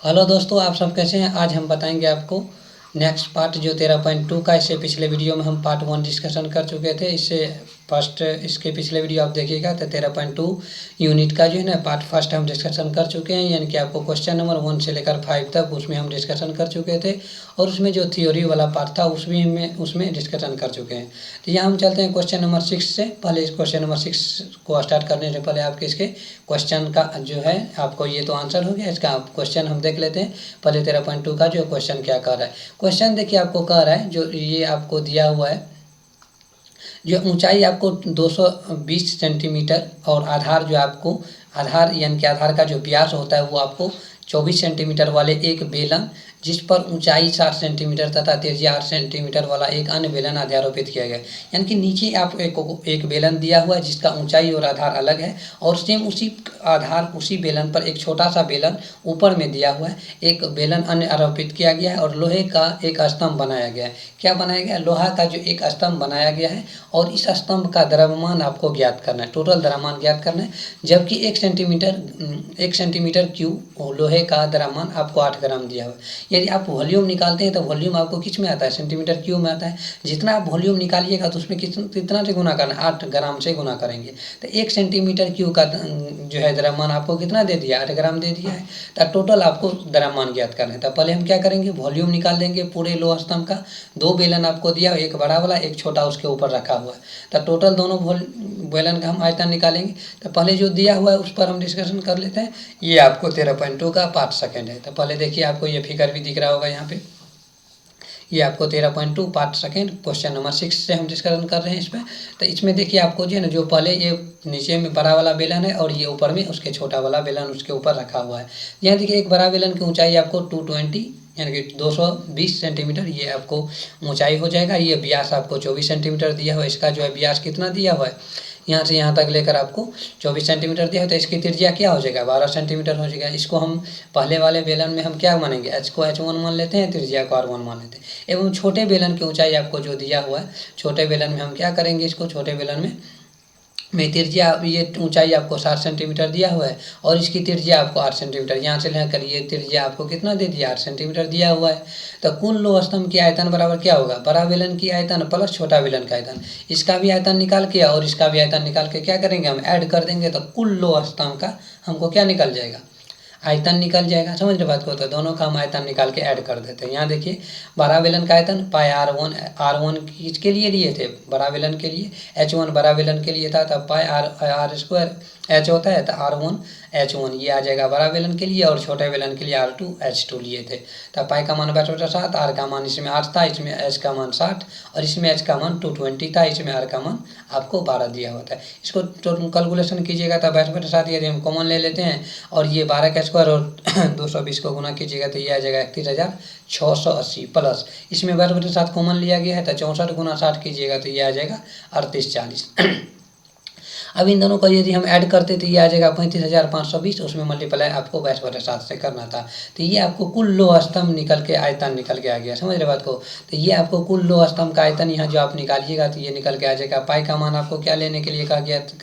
Hello दोस्तों, आप सब कैसे हैं। आज हम बताएंगे आपको नेक्स्ट पार्ट जो 13.2 का। इससे पिछले वीडियो में हम पार्ट 1 डिस्कशन कर चुके थे। इसके पिछले वीडियो आप देखिएगा तो 13.2 यूनिट का जो है ना पार्ट फर्स्ट हम डिस्कशन कर चुके हैं, यानी कि आपको क्वेश्चन नंबर 1 से लेकर 5 तक उसमें हम डिस्कशन कर चुके थे, और उसमें जो थ्योरी वाला पार्ट था उसमें डिस्कशन कर चुके हैं। तो यहाँ हम चलते हैं क्वेश्चन नंबर 6 से। पहले इस क्वेश्चन नंबर 6 को स्टार्ट करने से पहले आपके इसके क्वेश्चन का जो है आपको ये तो आंसर हो गया, इसका क्वेश्चन हम देख लेते हैं। पहले 13.2 का जो क्वेश्चन क्या कह रहा है। क्वेश्चन देखिए आपको कह रहा है, जो ये आपको दिया हुआ है, जो ऊंचाई आपको 220 सेंटीमीटर और आधार जो आपको आधार यानी कि आधार का जो व्यास होता है वो आपको 24 सेंटीमीटर वाले एक बेलन, जिस पर ऊंचाई 60 सेंटीमीटर तथा त्रिज्या 8 सेंटीमीटर वाला एक अन्य बेलन अध्यारोपित किया गया। यानी कि नीचे आप एक बेलन दिया हुआ है जिसका ऊंचाई और आधार अलग है, और सेम उसी बेलन पर एक छोटा सा बेलन ऊपर में दिया हुआ है, एक बेलन अन्य आरोपित किया गया है, और लोहे का एक स्तंभ बनाया गया है। क्या बनाया गया है? लोहा का जो एक स्तंभ बनाया गया है, और इस स्तंभ का द्रव्यमान आपको ज्ञात करना है, टोटल द्रव्यमान ज्ञात करना है। जबकि 1 सेंटीमीटर क्यूब लोहे का द्रव्यमान आपको 8 ग्राम दिया हुआ है। यदि आप वॉल्यूम निकालते हैं तो वॉल्यूम आपको किस में आता है? सेंटीमीटर क्यूब में आता है। जितना आप वॉल्यूम निकालिएगा तो उसमें कितना से गुना करना है? 8 ग्राम से गुना करेंगे। तो 1 सेंटीमीटर क्यूब का जो है द्रव्यमान आपको कितना दे दिया? 8 ग्राम दे दिया है। तो टोटल आपको द्रव्यमान ज्ञात करना है। तो पहले हम क्या करेंगे? वॉल्यूम निकाल देंगे पूरे लोह स्तंभ का। 2 बेलन आपको दिया, एक बड़ा वाला एक छोटा उसके ऊपर रखा हुआ है। तो टोटल दोनों बेलन का हम आयतन निकालेंगे। तो पहले जो दिया हुआ है उस पर हम डिस्कशन कर लेते हैं। ये आपको 13.2 का पार्ट सेकंड है। तो पहले देखिए, आपको ये फिगर भी दिख रहा होगा यहाँ पे। ये आपको 13.2 पार्ट सेकंड क्वेश्चन नंबर 6 से हम डिस्कशन कर रहे हैं इसमें। तो इसमें देखिए आपको जो है ना, जो पहले ये नीचे में बड़ा वाला बेलन है और ये ऊपर में उसके छोटा वाला बेलन उसके ऊपर रखा हुआ है। यहाँ देखिए एक बड़ा बेलन की ऊंचाई आपको 220 यानी कि 220 सेंटीमीटर ये आपको ऊंचाई हो जाएगा। ये व्यास आपको 24 सेंटीमीटर दिया हुआ है। इसका जो है व्यास कितना दिया हुआ है? यहाँ से यहाँ तक लेकर आपको 24 सेंटीमीटर दिया है। तो इसकी त्रिज्या क्या हो जाएगा? 12 सेंटीमीटर हो जाएगा। इसको हम पहले वाले बेलन में हम क्या मानेंगे? एच को H1 मान लेते हैं, त्रिज्या को R1 मान लेते हैं। एवं छोटे बेलन की ऊंचाई आपको जो दिया हुआ है, छोटे बेलन में हम क्या करेंगे? इसको छोटे बेलन में त्रिज्या, ये ऊंचाई आपको 60 सेंटीमीटर दिया हुआ है, और इसकी त्रिज्या आपको 8 सेंटीमीटर, यहाँ से लेकर ये त्रिज्या आपको कितना दे दिया? 8 सेंटीमीटर दिया हुआ है। तो कुल लोह स्तंभ की आयतन बराबर क्या होगा? बड़ा बेलन की आयतन प्लस छोटा बेलन का आयतन। इसका भी आयतन निकाल के और इसका भी आयतन निकाल के क्या करेंगे? हम ऐड कर देंगे। तो कुल लोह स्तंभ का हमको क्या निकल जाएगा? आयतन निकल जाएगा। समझ रहे बात को? तो दोनों का हम आयतन निकाल के ऐड कर देते हैं। यहाँ देखिए, बड़ा बेलन का आयतन पाई R1 किसके लिए लिए थे? बड़ा बेलन के लिए। H1 बड़ा बेलन के लिए था, तब पाई R स्क्वायर H होता है, तो R1 H1 ये आ जाएगा बड़ा बेलन के लिए, और छोटे बेलन के लिए R2 H2 लिए थे। तब पाई का मान 62.7, R का मान इसमें 8 था, इसमें H का मान 60 और इसमें H का मान 220 था, इसमें R का मान आपको 12 दिया होता है। इसको कैलकुलेशन कीजिएगा तब 62.7 यदि हम कॉमन ले लेते हैं और ये 12 का स्क्वायर और 220 को गुना कीजिएगा तो ये आ जाएगा 31,680 प्लस इसमें 62.7 कॉमन लिया गया है, तो 64 गुना 60 कीजिएगा तो ये आ जाएगा 3840। अब इन दोनों को यदि हम ऐड करते तो ये आ जाएगा 35,520, उसमें मल्टीप्लाई आपको 22/7 से करना था। तो ये आपको कुल लोह स्तंभ निकल के आयतन निकल के आ गया। समझ रहे बात को? तो ये आपको कुल लोह स्तंभ का आयतन यहाँ जो आप निकालिएगा तो ये निकल के आ जाएगा। पाई का मान आपको क्या लेने के लिए कहा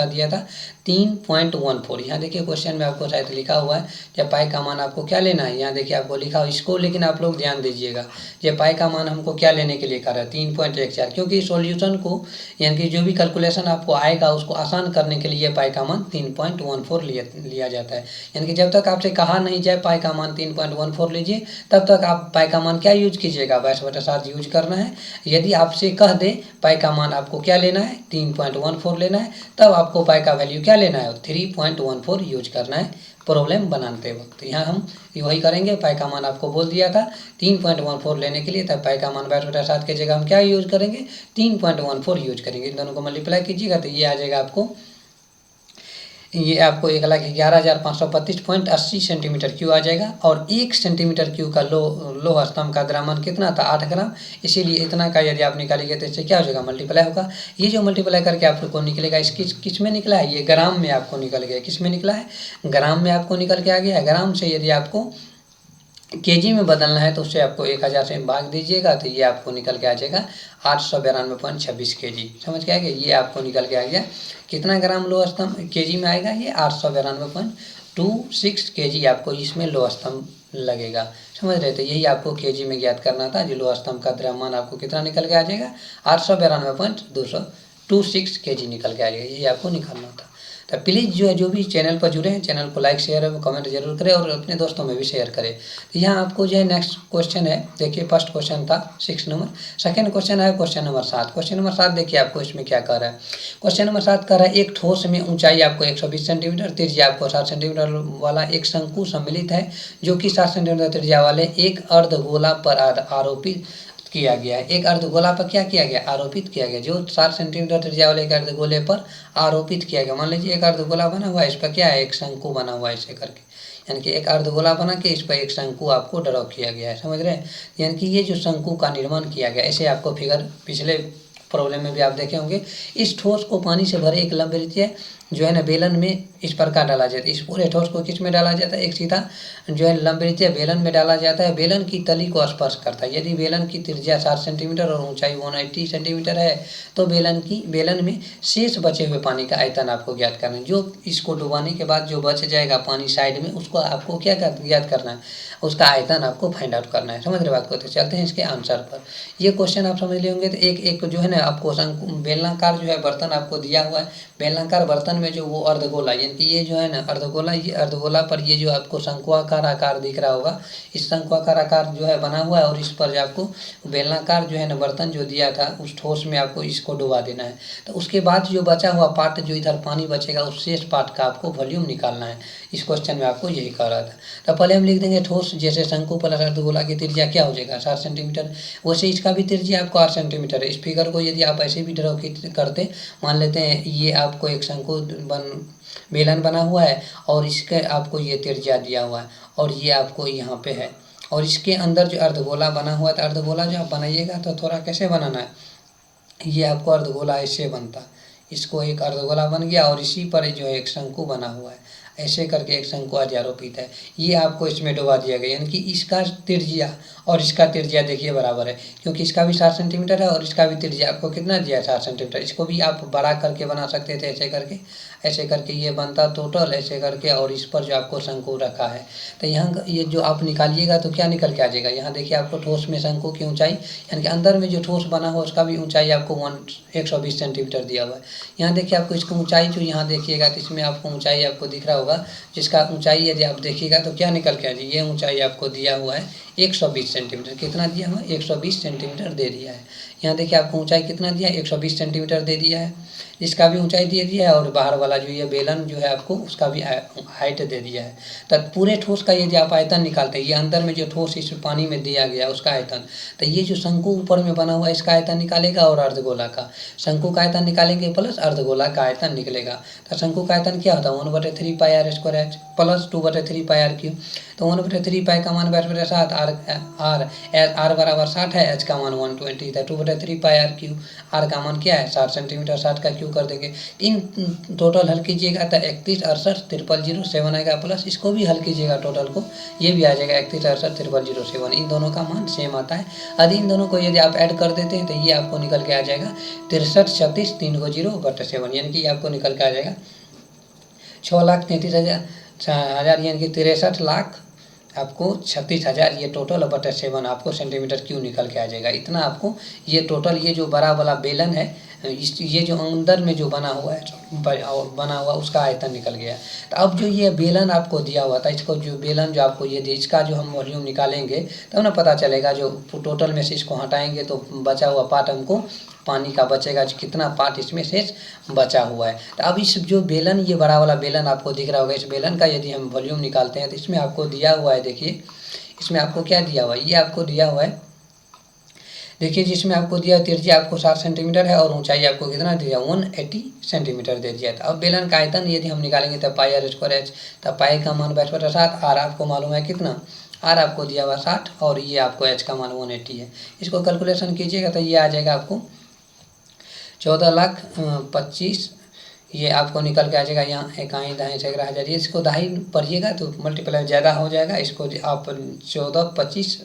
दिया था? 3.14। यहाँ देखिए क्वेश्चन में आपको शायद लिखा हुआ है जब पाई का मान आपको क्या लेना है। यहाँ देखिए आपको लिखा हो इसको, लेकिन आप लोग ध्यान दीजिएगा, जब पाई का मान हमको क्या लेने के लिए कह रहा है? 3.14, क्योंकि सॉल्यूशन को यानी कि जो भी कैलकुलेशन आपको आएगा उसको आसान करने के लिए पाई का मान 3.14 लिया जाता है। यानी कि जब तक आपसे कहा नहीं जाए पाई का मान 3.14 लीजिए, तब तक आप पाई का मान क्या यूज कीजिएगा? 22/7 यूज करना है। यदि आपसे कह दे पाई का मान आपको क्या लेना है? 3.14 लेना है, तब आपको पाई का वैल्यू क्या लेना है? 3.14 यूज करना है प्रॉब्लम बनाते वक्त। यहाँ हम वही करेंगे। पाई का मान आपको बोल दिया था 3.14 लेने के लिए, तब पाई का मान 22/7 की जगह हम क्या यूज करेंगे? 3.14 यूज करेंगे। इन दोनों को मल्टीप्लाई कीजिएगा तो ये आ जाएगा ये आपको 1,11,525.80 सेंटीमीटर क्यूब आ जाएगा। और 1 सेंटीमीटर क्यूब का लोह स्तंभ का द्रव्यमान कितना था? 8 ग्राम। इसीलिए इतना का यदि आप निकालिएगा तो इससे क्या हो जाएगा? मल्टीप्लाई होगा। ये जो मल्टीप्लाई करके आपको निकलेगा, किस में निकला है? ये ग्राम में आपको निकल गया। किस में निकला है? ग्राम में आपको निकल के आ गया है। ग्राम से यदि आपको केजी में बदलना है तो उससे आपको 1000 से भाग दीजिएगा तो ये आपको निकल के आ जाएगा 892.26 केजी। समझ के आ गया? ये आपको निकल के आ गया कितना ग्राम लोह स्तंभ केजी में आएगा? ये 892.26 26 kg आपको इसमें लोह स्तंभ लगेगा। समझ रहे थे, यही आपको केजी में ज्ञात करना था। जो लोह स्तंभ का द्रव्यमान आपको कितना निकल के आ जाएगा, 892.226 kg निकल के आ जाएगा, यही आपको निकालना था। तो प्लीज़ जो भी चैनल पर जुड़े हैं, चैनल को लाइक शेयर और कमेंट जरूर करें और अपने दोस्तों में भी शेयर करें। तो यहाँ आपको जो है नेक्स्ट क्वेश्चन है, देखिए फर्स्ट क्वेश्चन था 6 नंबर, सेकंड क्वेश्चन है क्वेश्चन नंबर 7। क्वेश्चन नंबर 7 देखिए आपको इसमें क्या कह रहा है। क्वेश्चन नंबर 7 कह रहा है एक ठोस में ऊंचाई आपको 120 सेंटीमीटर, त्रिज्या आपको 60 सेंटीमीटर वाला एक शंकु सम्मिलित है जो कि 60 सेंटीमीटर त्रिज्या वाले एक अर्धगोला पर आरोपित किया गया है। एक अर्धगोला पर क्या किया गया, आरोपित किया गया, जो 60 सेंटीमीटर त्रिज्या वाले एक अर्धगोले पर आरोपित किया गया। मान लीजिए एक अर्धगोला बना हुआ है, इस पर क्या है, एक शंकु बना हुआ है ऐसे करके, यानी कि एक अर्धगोला बना के इस पर एक शंकु आपको ड्रॉ किया गया है। समझ रहे हैं, यानी कि ये जो शंकु का निर्माण किया गया, ऐसे आपको फिगर पिछले प्रॉब्लम में भी आप देखे होंगे। इस ठोस को पानी से भरे एक लंबवृत्तीय जो है ना बेलन में इस प्रकार डाला जाता है। इस पूरे ठोस को किस में डाला जाता है, एक सीधा जो है लंबवृत्तीय बेलन में डाला जाता है। बेलन की तली को स्पर्श करता है। यदि बेलन की त्रिज्या 60 सेंटीमीटर और ऊंचाई 180 सेंटीमीटर है तो बेलन में शेष बचे हुए पानी का आयतन आपको ज्ञात करना है। जो इसको डुबाने के बाद जो बच जाएगा पानी साइड में, उसको आपको क्या ज्ञात करना है, उसका आयतन आपको फाइंड आउट करना है। समझ रहे बात को, तो चलते हैं इसके आंसर पर। ये क्वेश्चन आप समझ लिए होंगे। तो एक जो है ना आपको बेलनाकार जो है बर्तन आपको दिया हुआ है। बेलनाकार बर्तन में जो वो अर्धगोला, यानी कि ये जो है ना अर्धगोला, ये अर्धगोला पर ये जो आपको शंकुआकार आकार दिख रहा होगा, इस शंकुआकार आकार जो है बना हुआ है और इस पर जो आपको बेलनाकार जो है ना बर्तन जो दिया था उस ठोस में आपको इसको डुबा देना है। तो उसके बाद जो बचा हुआ पार्ट, जो इधर पानी बचेगा, उस शेष पार्ट का आपको वॉल्यूम निकालना है। इस क्वेश्चन में आपको यही कह रहा था। तो पहले हम लिख देंगे ठोस, जैसे शंकु प्लस अर्धगोला की त्रिज्या क्या हो जाएगा, 60 सेंटीमीटर। वैसे इसका भी त्रिज्या आपको 8 सेंटीमीटर है। इस फिगर को यदि आप ऐसे भी ड्रॉ करते, मान लेते हैं ये आपको एक शंकु बेलन बना हुआ है और इसके आपको ये त्रिज्या दिया हुआ है और ये आपको यहाँ पे है और इसके अंदर जो अर्धगोला बना हुआ है। तो अर्धगोला जो आप बनाइएगा तो थोड़ा कैसे बनाना है, ये आपको अर्धगोला ऐसे बनता, इसको एक अर्धगोला बन गया और इसी पर जो है एक शंकु बना हुआ है, ऐसे करके एक शंकु आज आरोपित है। ये आपको इसमें डुबा दिया गया, यानी कि इसका त्रिज्या और इसका त्रिज्या देखिए बराबर है, क्योंकि इसका भी 60 सेंटीमीटर है और इसका भी त्रिज्या आपको कितना दिया है, 60 सेंटीमीटर। इसको भी आप बड़ा करके बना सकते थे, ऐसे करके ये बनता टोटल ऐसे करके, और इस पर जो आपको शंकु रखा है। तो यहाँ ये जो आप निकालिएगा तो क्या निकल के आ जाएगा, यहाँ देखिए आपको ठोस में शंकु की ऊंचाई, यानी कि अंदर में जो ठोस बना हुआ उसका भी ऊंचाई आपको 120 सेंटीमीटर दिया हुआ है। यहाँ देखिए आपको इसकी ऊंचाई जो यहाँ देखिएगा तो इसमें आपको ऊंचाई आपको दिख रहा होगा, जिसका ऊंचाई यदि आप देखिएगा तो क्या निकल के आ जाएगी, ये ऊंचाई आपको दिया हुआ है 120 सेंटीमीटर। कितना दिया हुआ है, 120 सेंटीमीटर दे दिया है। यहाँ देखिए आपको ऊंचाई कितना दिया है, 120 सेंटीमीटर दे दिया है। इसका भी ऊंचाई दे दिया है और बाहर वाला जो ये बेलन जो है आपको उसका भी हाइट दे दिया है। तब पूरे ठोस का यदि आप आयतन निकालते हैं, ये अंदर में जो ठोस इस पानी में दिया गया उसका आयतन, तो ये जो शंकु ऊपर में बना हुआ है इसका आयतन निकालेगा और अर्धगोला का, शंकु का आयतन निकालेंगे प्लस अर्धगोला का आयतन निकलेगा। तो शंकु का आयतन क्या होता है, 1/3 pi r square h plus 2/3 pi r cube. तो 1/3 पाई का मान 22/7, आर बराबर 60 है, एच का मान 120 था, 2/3 पाई आर क्यू। आर का मान क्या है 60 सेंटीमीटर, 60 का क्यू कर देंगे। इन टोटल हल कीजिएगा तो 31 68 000 7 आएगा, प्लस इसको भी हल कीजिएगा टोटल को, ये भी आ जाएगा 31 68 000 7। इन दोनों का मान सेम आता है। यदि इन दोनों को यदि आप ऐड कर देते हैं तो ये आपको निकल के आ जाएगा 63 36 350/7, यानी कि आपको निकल के आ जाएगा 6,33,000, यानी कि 63 लाख आपको 36,000 ये टोटल बटा 7 आपको सेंटीमीटर क्यूब निकल के आ जाएगा। इतना आपको ये टोटल ये जो बड़ा वाला बेलन है, ये जो अंदर में जो बना हुआ उसका आयतन निकल गया। तो अब जो ये बेलन आपको दिया हुआ था, इसको जो बेलन जो आपको ये इसका जो हम वॉल्यूम निकालेंगे तब ना पता चलेगा। जो टोटल में से इसको हटाएंगे तो बचा हुआ पार्ट हमको पानी का बचेगा, कितना पार्ट इसमें शेष बचा हुआ है। तो अब इस जो बेलन, ये बड़ा वाला बेलन आपको दिख रहा होगा, इस बेलन का यदि हम वॉल्यूम निकालते हैं तो इसमें आपको दिया हुआ है, देखिए इसमें आपको क्या दिया हुआ है, ये आपको दिया हुआ है, देखिए जिसमें आपको दिया त्रिज्या आपको 60 सेंटीमीटर है और ऊंचाई आपको कितना दिया 180 सेंटीमीटर दे दिया था। अब बेलन का आयतन यदि हम निकालेंगे तब पाई आर स्क्वायर एच, तब पाई का मान 22/7, आर आपको मालूम है कितना, आर आपको दिया हुआ 60 और ये आपको एच का मान 180 है। इसको कैलकुलेशन कीजिएगा तो ये आ जाएगा आपको 14,25,000, ये आपको निकल के आ जाएगा। यहाँ इकाई दाएँ से 11,000, इसको दाई पढ़िएगा तो मल्टीप्लाई ज़्यादा हो जाएगा। इसको आप 14,25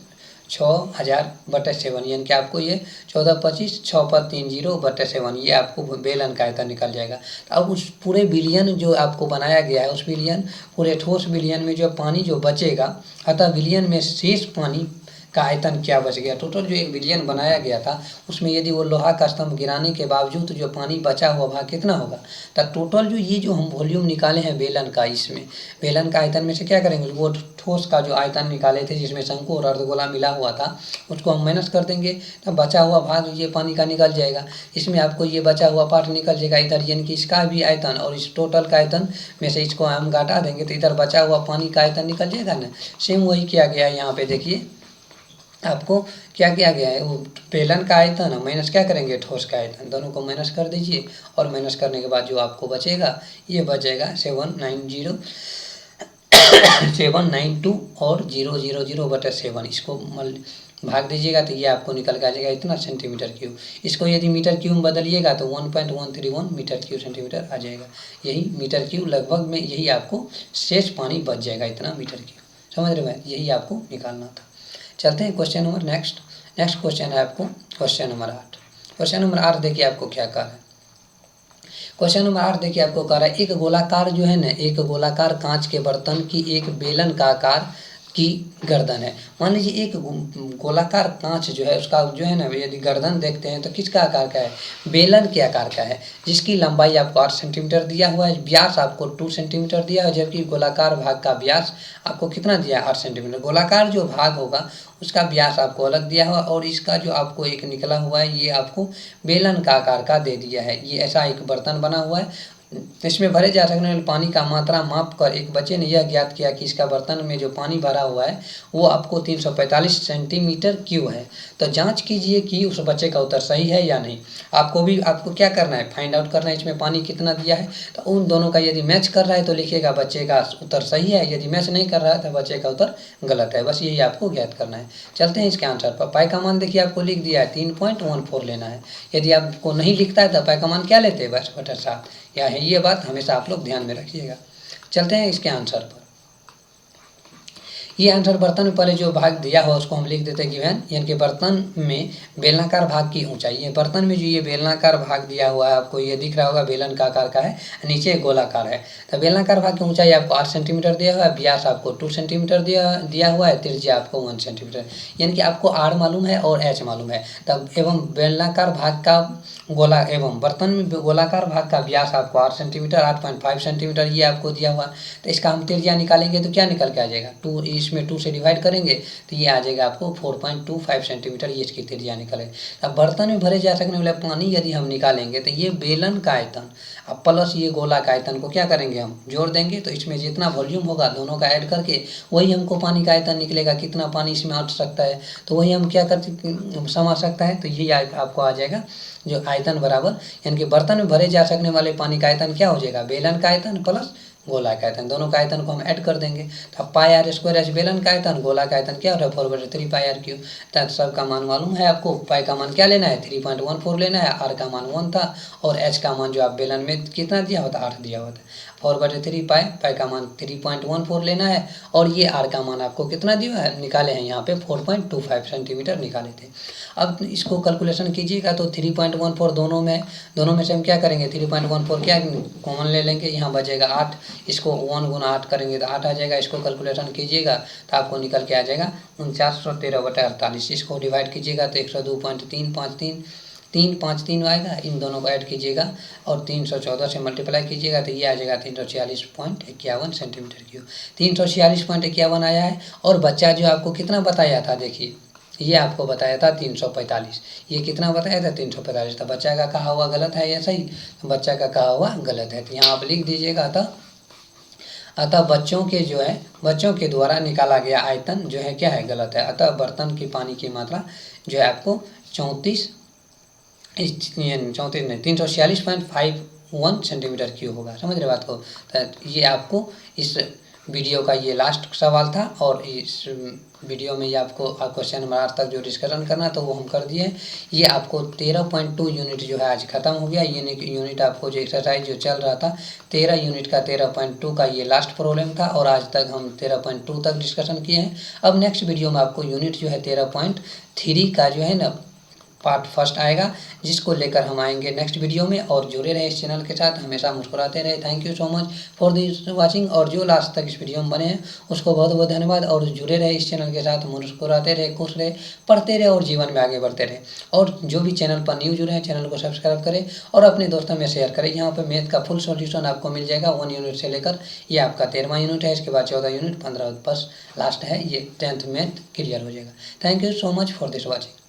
6000/7, यानी कि आपको ये 1425 6 पर 30/7 ये आपको बेलन का आयतन निकल जाएगा। तो अब उस पूरे बिलियन जो आपको बनाया गया है, उस बिलियन पूरे ठोस बिलियन में जो पानी जो बचेगा, अतः बिलियन में शेष पानी का आयतन क्या बच गया। टोटल जो 1 बिलियन बनाया गया था उसमें यदि वो लोहा का स्तंभ गिराने के बावजूद जो पानी बचा हुआ भाग कितना होगा। तो टोटल जो ये जो हम वॉल्यूम निकाले हैं बेलन का, इसमें बेलन का आयतन में से क्या करेंगे, वो ठोस का जो आयतन निकाले थे जिसमें शंकु और अर्धगोला मिला हुआ था उसको हम माइनस कर देंगे, तो बचा हुआ भाग ये पानी का निकल जाएगा। इसमें आपको ये बचा हुआ पार्ट निकल जाएगा इधर, यानी कि इसका भी आयतन और इस टोटल का आयतन में से इसको हम घटा देंगे तो इधर बचा हुआ पानी का आयतन निकल जाएगा ना। सेम वही किया गया है यहाँ पे, देखिए आपको क्या किया गया है, वो बेलन का आयतन माइनस क्या करेंगे ठोस का आयतन, दोनों को माइनस कर दीजिए और माइनस करने के बाद जो आपको बचेगा ये बचेगा 792 और 000/7, इसको भाग दीजिएगा तो ये आपको निकल के आ जाएगा इतना सेंटीमीटर क्यूब। इसको यदि मीटर क्यूब में बदलिएगा तो 1.131 मीटर क्यूब सेंटीमीटर आ जाएगा। यही मीटर क्यूब लगभग में यही आपको शेष पानी बच जाएगा इतना मीटर क्यूब, समझ रहे हैं, यही आपको निकालना था। चलते हैं क्वेश्चन नंबर नेक्स्ट क्वेश्चन है आपको क्वेश्चन नंबर 8। क्वेश्चन नंबर 8 देखिए आपको क्या कह रहा है। क्वेश्चन नंबर 8 देखिए आपको कह रहा है, एक गोलाकार जो है ना, एक गोलाकार कांच के बर्तन की एक बेलन का आकार की गर्दन है। मान लीजिए एक गोलाकार कांच जो है उसका जो है ना, यदि गर्दन देखते हैं तो किसका आकार का है, बेलन के आकार का है, जिसकी लंबाई आपको 8 सेंटीमीटर दिया हुआ है, व्यास आपको 2 सेंटीमीटर दिया है, जबकि गोलाकार भाग का व्यास आपको कितना दिया है 8 सेंटीमीटर। गोलाकार जो भाग होगा उसका व्यास आपको अलग दिया हुआ और इसका जो आपको एक निकला हुआ है ये आपको बेलन का आकार का दे दिया है। ये ऐसा एक बर्तन बना हुआ है, इसमें भरे जा सकने वाले पानी का मात्रा माप कर एक बच्चे ने यह ज्ञात किया कि इसका बर्तन में जो पानी भरा हुआ है वो आपको 345 सेंटीमीटर क्यूब है। तो जांच कीजिए कि उस बच्चे का उत्तर सही है या नहीं। आपको क्या करना है, फाइंड आउट करना है इसमें पानी कितना दिया है। तो उन दोनों का यदि मैच कर रहा है तो लिखिएगा बच्चे का उत्तर सही है, यदि मैच नहीं कर रहा है तो बच्चे का उत्तर गलत है। बस यही आपको ज्ञात करना है। चलते हैं इसके आंसर पर। पाई का मान देखिए आपको लिख दिया है 3.14 लेना है। यदि आपको नहीं लिखता है तो पाई का मान क्या लेते हैं, 10/7 या है। ये बात हमेशा आप लोग ध्यान में रखिएगा। चलते हैं इसके आंसर पर। ये आंसर बर्तन में पहले जो भाग दिया हो उसको हम लिख देते हैं गिवन, यानी कि बर्तन में बेलनाकार भाग की ऊंचाई। ये बर्तन में जो ये बेलनाकार भाग दिया हुआ है आपको ये दिख रहा होगा बेलन का आकार का है, नीचे गोलाकार है। तो बेलनाकार भाग की ऊंचाई आपको 8 सेंटीमीटर दिया हुआ है, व्यास आपको 2 सेंटीमीटर दिया हुआ है, त्रिज्या आपको 1 सेंटीमीटर, यानी कि आपको आर मालूम है और एच मालूम है। तब एवं बेलनाकार भाग का एवं बर्तन में गोलाकार भाग का व्यास आपको 8 सेंटीमीटर 8.5 सेंटीमीटर ये आपको दिया हुआ। तो इसका हम त्रिज्या निकालेंगे तो क्या निकल के आ जाएगा, 2 इसमें 2 से डिवाइड करेंगे तो ये आ जाएगा आपको 4.25 सेंटीमीटर, ये इसकी त्रिज्या निकले। अब बर्तन में भरे जा सकने वाले पानी यदि हम निकालेंगे तो ये बेलन का आयतन अब प्लस ये गोला का आयतन को क्या करेंगे, हम जोड़ देंगे। तो इसमें जितना वॉल्यूम होगा दोनों का ऐड करके वही हमको पानी का आयतन निकलेगा, कितना पानी इसमें अट सकता है तो वही हम क्या करते समा सकता है। तो यही आपको आ जाएगा जो आयतन बराबर, यानी कि बर्तन में भरे जा सकने वाले पानी का आयतन क्या हो जाएगा, बेलन का आयतन प्लस गोला का आयतन, दोनों का आयतन को हम ऐड कर देंगे। तो पाई आर स्क्वायर एच बेलन का आयतन, गोला का आयतन क्या हो रहा है 4/3 पाई आर क्यूब। तो सबका मान मालूम है आपको, पाई का मान क्या लेना है 3.14 लेना है, आर का मान 1 था और एच का मान जो आप बेलन में कितना दिया होता 8 दिया होता। 4/3 पाई का मान 3.14 लेना है और ये आर का मान आपको कितना दिया है निकाले हैं यहाँ पे 4.25 सेंटीमीटर निकाले थे। अब इसको कैलकुलेशन कीजिएगा तो 3.14 दोनों में से हम क्या करेंगे 3.14 क्या कॉमन ले लेंगे, यहाँ बचेगा 8, इसको 1 गुना 8 करेंगे तो 8 आ जाएगा। इसको कैलकुलेशन कीजिएगा तो आपको निकल के आ जाएगा 4913/48। इसको डिवाइड कीजिएगा तो 102.353 आएगा। इन दोनों को ऐड कीजिएगा और 314 से मल्टीप्लाई कीजिएगा तो ये आ जाएगा 346.51 सेंटीमीटर क्यूब। 346.51 आया है। और बच्चा जो आपको कितना बताया था, देखिए ये आपको बताया था 345, ये कितना बताया था 345। तो बच्चा का कहा हुआ गलत है या सही, तो बच्चा का कहा हुआ गलत है। तो यहाँ आप लिख दीजिएगा अतः बच्चों के द्वारा निकाला गया आयतन जो है क्या है गलत है। अतः बर्तन की पानी की मात्रा जो है आपको 346.51 सेंटीमीटर क्यूब होगा। समझ रहे बात को। तो ये आपको इस वीडियो का ये लास्ट सवाल था और इस वीडियो में ये आपको क्वेश्चन नंबर 8 तक जो डिस्कशन करना तो वो हम कर दिए। ये आपको 13.2 यूनिट जो है आज ख़त्म हो गया। यूनिट आपको जो एक्सरसाइज जो चल रहा था 13 यूनिट का 13.2 का ये लास्ट प्रॉब्लम था और आज तक हम 13.2 तक डिस्कशन किए हैं। अब नेक्स्ट वीडियो में आपको यूनिट जो है 13.3 का जो है ना पार्ट फर्स्ट आएगा, जिसको लेकर हम आएंगे नेक्स्ट वीडियो में। और जुड़े रहे इस चैनल के साथ, हमेशा मुस्कुराते रहे। Thank you so much for this watching. और जो लास्ट तक इस वीडियो में बने हैं उसको बहुत बहुत धन्यवाद। और जुड़े रहे इस चैनल के साथ, मुस्कुराते रहे, खुश रहे, पढ़ते रहे और जीवन में आगे बढ़ते रहे। और जो भी चैनल पर न्यू जुड़े हैं चैनल को सब्सक्राइब करें और अपने दोस्तों में शेयर करें। यहाँ पर मैथ का फुल सॉल्यूशन आपको मिल जाएगा 1 यूनिट से लेकर, ये आपका 13वां यूनिट है। इसके बाद 14 यूनिट, 15 बस लास्ट है, ये 10th मैथ क्लियर हो जाएगा। Thank you so much for this watching.